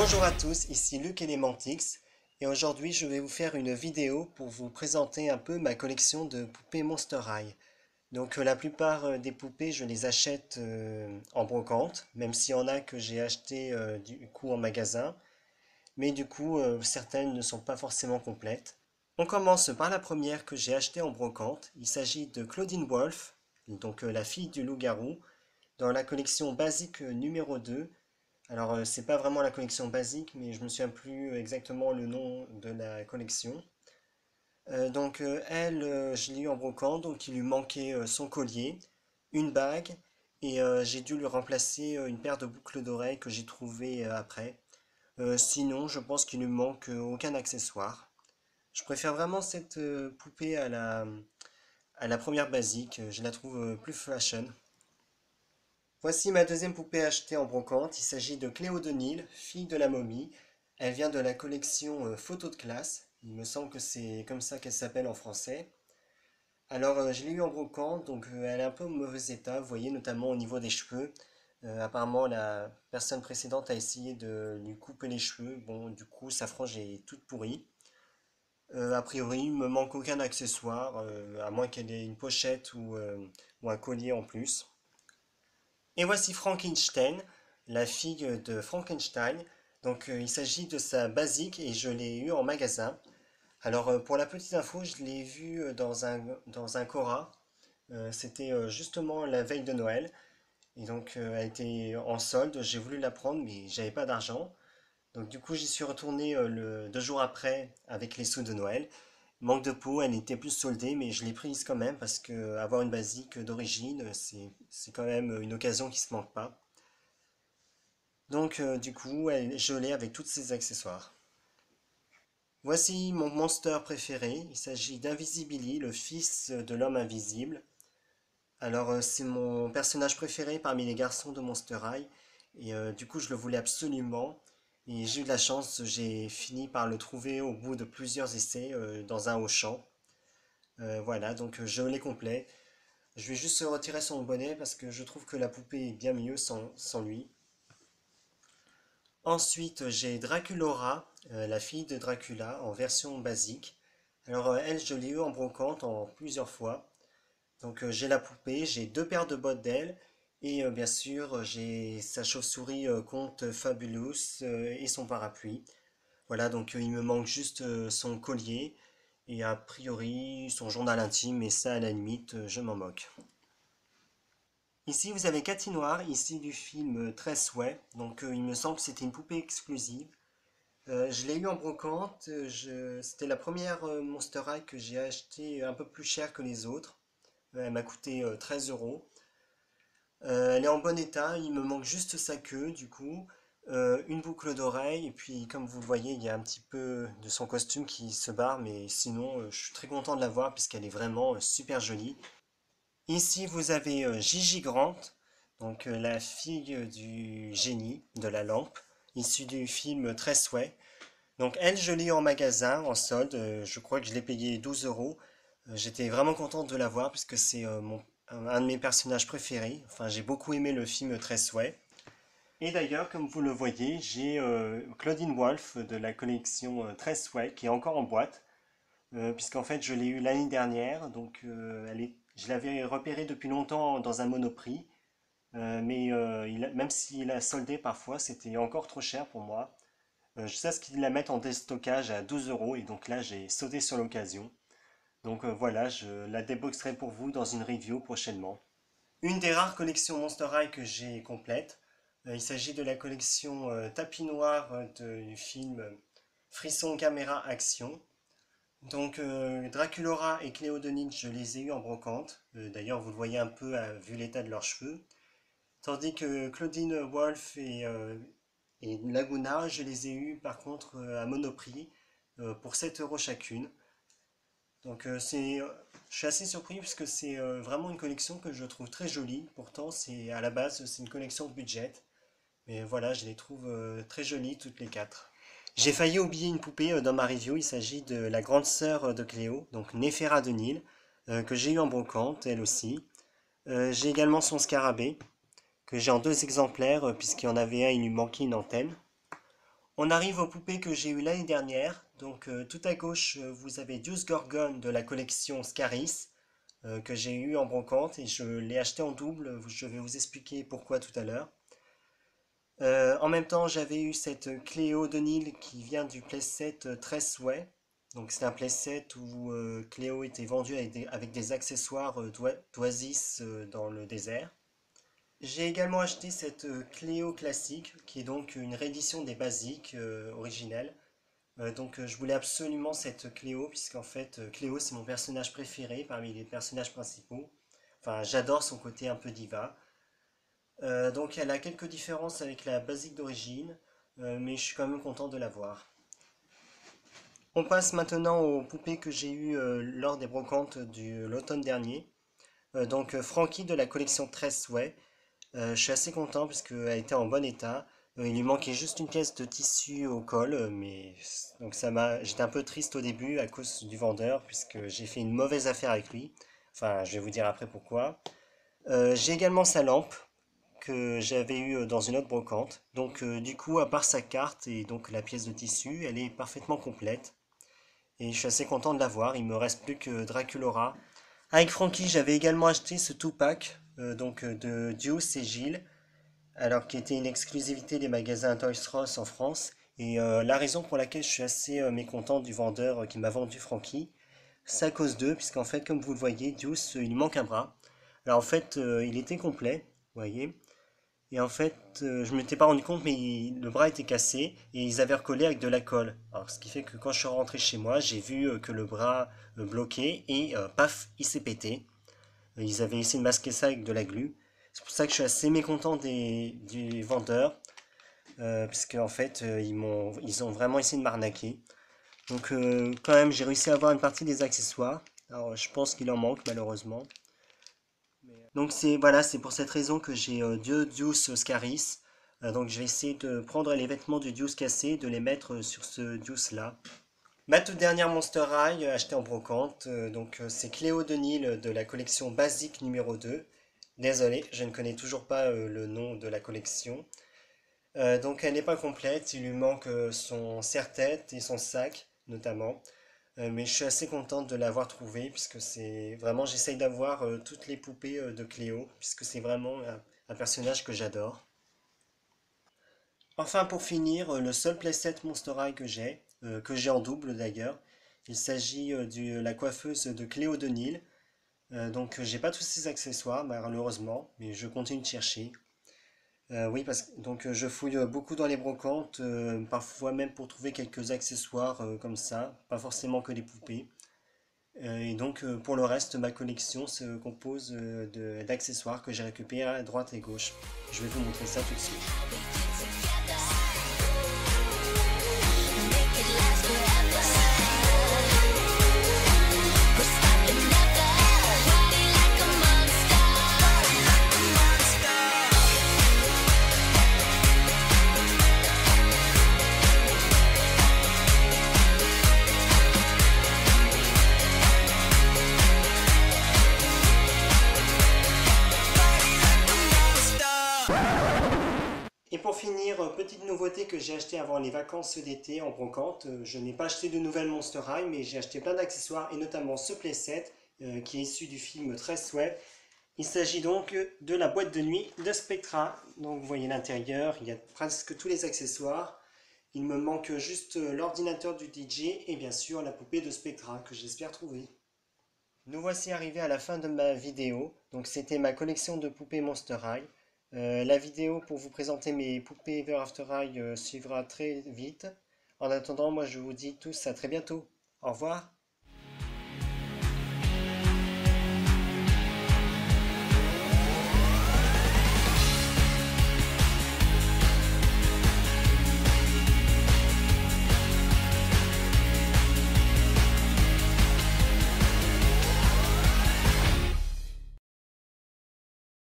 Bonjour à tous, ici Luc Elementix et aujourd'hui je vais vous faire une vidéo pour vous présenter un peu ma collection de poupées Monster High. Donc la plupart des poupées je les achète en brocante, même s'il y en a que j'ai acheté du coup en magasin, mais du coup certaines ne sont pas forcément complètes. On commence par la première que j'ai achetée en brocante, il s'agit de Claudine Wolf, donc la fille du loup-garou, dans la collection basique numéro 2. Alors, c'est pas vraiment la collection basique, mais je me souviens plus exactement le nom de la collection. Elle, je l'ai eu en brocante, donc il lui manquait son collier, une bague, et j'ai dû lui remplacer une paire de boucles d'oreilles que j'ai trouvées après. Sinon, je pense qu'il lui manque aucun accessoire. Je préfère vraiment cette poupée à la première basique, je la trouve plus fashion. Voici ma deuxième poupée achetée en brocante. Il s'agit de Cléo de Nil, fille de la momie. Elle vient de la collection Photo de classe. Il me semble que c'est comme ça qu'elle s'appelle en français. Alors, je l'ai eu en brocante, donc elle est un peu en mauvais état, vous voyez, notamment au niveau des cheveux. Apparemment, la personne précédente a essayé de lui couper les cheveux. Bon, du coup, sa frange est toute pourrie. A priori, il me manque aucun accessoire, à moins qu'elle ait une pochette ou un collier en plus. Et voici Frankenstein, la fille de Frankenstein. Donc il s'agit de sa basique et je l'ai eu en magasin. Alors pour la petite info, je l'ai vue dans un Cora. C'était justement la veille de Noël. Et donc elle était en solde. J'ai voulu la prendre mais j'avais pas d'argent. Donc du coup j'y suis retourné 2 jours après avec les sous de Noël. Manque de peau, elle n'était plus soldée, mais je l'ai prise quand même parce que avoir une basique d'origine, c'est quand même une occasion qui se manque pas. Donc du coup, je l'ai avec tous ses accessoires. Voici mon monster préféré. Il s'agit d'Invisibili, le fils de l'homme invisible. Alors c'est mon personnage préféré parmi les garçons de Monster High. Et du coup, je le voulais absolument. Et j'ai eu de la chance, j'ai fini par le trouver au bout de plusieurs essais dans un Auchan. Voilà, donc je l'ai complet. Je vais juste retirer son bonnet parce que je trouve que la poupée est bien mieux sans lui. Ensuite, j'ai Draculora, la fille de Dracula, en version basique. Alors, elle, je l'ai eu en brocante en plusieurs fois. Donc, j'ai la poupée, j'ai deux paires de bottes d'elle, et bien sûr, j'ai sa chauve-souris Comte Fabulous et son parapluie. Voilà, donc il me manque juste son collier, et a priori, son journal intime, et ça, à la limite, je m'en moque. Ici, vous avez Cathy Noir, ici du film 13 Souhaits. Donc, il me semble que c'était une poupée exclusive. Je l'ai eu en brocante. C'était la première Monster High que j'ai acheté un peu plus cher que les autres. Elle m'a coûté 13 euros. Elle est en bon état. Il me manque juste sa queue, du coup. Une boucle d'oreille. Et puis, comme vous le voyez, il y a un petit peu de son costume qui se barre. Mais sinon, je suis très content de la voir puisqu'elle est vraiment super jolie. Ici, vous avez Gigi Grant, donc la fille du génie de la lampe, issue du film Très Souhait. Donc elle, je l'ai eu en magasin, en solde. Je crois que je l'ai payé 12 euros. J'étais vraiment contente de la voir puisque c'est un de mes personnages préférés. Enfin, j'ai beaucoup aimé le film Très Souhait. Et d'ailleurs, comme vous le voyez, j'ai Claudine Wolf de la collection Très Souhait qui est encore en boîte. Puisqu'en fait je l'ai eu l'année dernière, donc je l'avais repéré depuis longtemps dans un Monoprix, mais même s'il a soldé parfois, c'était encore trop cher pour moi. Je sais ce qu'ils la mettent en déstockage à 12 euros, et donc là j'ai sauté sur l'occasion. Donc voilà, je la déboxerai pour vous dans une review prochainement. Une des rares collections Monster High que j'ai complète, il s'agit de la collection Tapis Noir du film Frisson Caméra Action. Donc Draculora et Cléodenine, je les ai eus en brocante. D'ailleurs, vous le voyez un peu vu l'état de leurs cheveux. Tandis que Claudine Wolf et Laguna, je les ai eus par contre à Monoprix pour 7 euros chacune. Donc je suis assez surpris parce que c'est vraiment une collection que je trouve très jolie. Pourtant, à la base, c'est une collection de budget. Mais voilà, je les trouve très jolies toutes les quatre. J'ai failli oublier une poupée dans ma review. Il s'agit de la grande sœur de Cléo, donc Néféra de Nil, que j'ai eu en brocante, elle aussi. J'ai également son scarabée, que j'ai en deux exemplaires, puisqu'il y en avait un, il lui manquait une antenne. On arrive aux poupées que j'ai eues l'année dernière. Donc tout à gauche, vous avez Deuce Gorgon de la collection Scaris que j'ai eu en brocante et je l'ai acheté en double. Je vais vous expliquer pourquoi tout à l'heure. En même temps, j'avais eu cette Cléo de Nil qui vient du playset 13 souhaits. Donc c'est un playset où Cléo était vendue avec des accessoires d'Oasis dans le désert. J'ai également acheté cette Cléo classique qui est donc une réédition des basiques originelles. Je voulais absolument cette Cléo puisqu'en fait Cléo c'est mon personnage préféré parmi les personnages principaux. Enfin j'adore son côté un peu diva. Donc elle a quelques différences avec la basique d'origine, mais je suis quand même content de l'avoir. On passe maintenant aux poupées que j'ai eues lors des brocantes de l'automne dernier. Frankie de la collection 13 souhaits. Je suis assez content puisqu'elle était en bon état. Il lui manquait juste une pièce de tissu au col, j'étais un peu triste au début à cause du vendeur puisque j'ai fait une mauvaise affaire avec lui. Enfin, je vais vous dire après pourquoi. J'ai également sa lampe que j'avais eue dans une autre brocante. Du coup, à part sa carte et donc la pièce de tissu, elle est parfaitement complète. Et je suis assez content de l'avoir. Il me reste plus que Draculora. Avec Frankie, j'avais également acheté ce two-pack de Deuce et Gilles, alors qui était une exclusivité des magasins Toys R Us en France. Et la raison pour laquelle je suis assez mécontent du vendeur qui m'a vendu Frankie, c'est à cause d'eux, puisqu'en fait, comme vous le voyez, Deuce, il lui manque un bras. Alors en fait, il était complet, vous voyez. Et en fait, je ne m'étais pas rendu compte, mais le bras était cassé et ils avaient recollé avec de la colle. Alors, ce qui fait que quand je suis rentré chez moi, j'ai vu que le bras bloquait et paf, il s'est pété. Ils avaient essayé de masquer ça avec de la glu. C'est pour ça que je suis assez mécontent des vendeurs, puisque en fait, ils ont vraiment essayé de m'arnaquer. Quand même, j'ai réussi à avoir une partie des accessoires. Alors, je pense qu'il en manque malheureusement. Donc c'est pour cette raison que j'ai deux Deuce Scaris. Je vais essayer de prendre les vêtements du Deuce cassé, de les mettre sur ce Deuce là. Ma toute dernière Monster High achetée en brocante, c'est Cléo de Nil de la collection basique numéro 2. Désolé, je ne connais toujours pas le nom de la collection. Elle n'est pas complète, il lui manque son serre-tête et son sac notamment. Mais je suis assez contente de l'avoir trouvé puisque c'est vraiment j'essaye d'avoir toutes les poupées de Cléo puisque c'est vraiment un personnage que j'adore. Enfin pour finir, le seul playset Monster High que j'ai en double d'ailleurs, il s'agit de la coiffeuse de Cléo de Nil. J'ai pas tous ses accessoires malheureusement, mais je continue de chercher. Oui parce que je fouille beaucoup dans les brocantes, parfois même pour trouver quelques accessoires comme ça, pas forcément que des poupées. Pour le reste, ma collection se compose d'accessoires que j'ai récupérés à droite et gauche. Je vais vous montrer ça tout de suite. Et pour finir, petite nouveauté que j'ai acheté avant les vacances d'été en brocante. Je n'ai pas acheté de nouvelles Monster High, mais j'ai acheté plein d'accessoires et notamment ce playset qui est issu du film 13 souhaits. Il s'agit donc de la boîte de nuit de Spectra. Donc vous voyez l'intérieur, il y a presque tous les accessoires. Il me manque juste l'ordinateur du DJ et bien sûr la poupée de Spectra que j'espère trouver. Nous voici arrivés à la fin de ma vidéo. Donc c'était ma collection de poupées Monster High. La vidéo pour vous présenter mes poupées Ever After High suivra très vite. En attendant, moi je vous dis tous à très bientôt. Au revoir.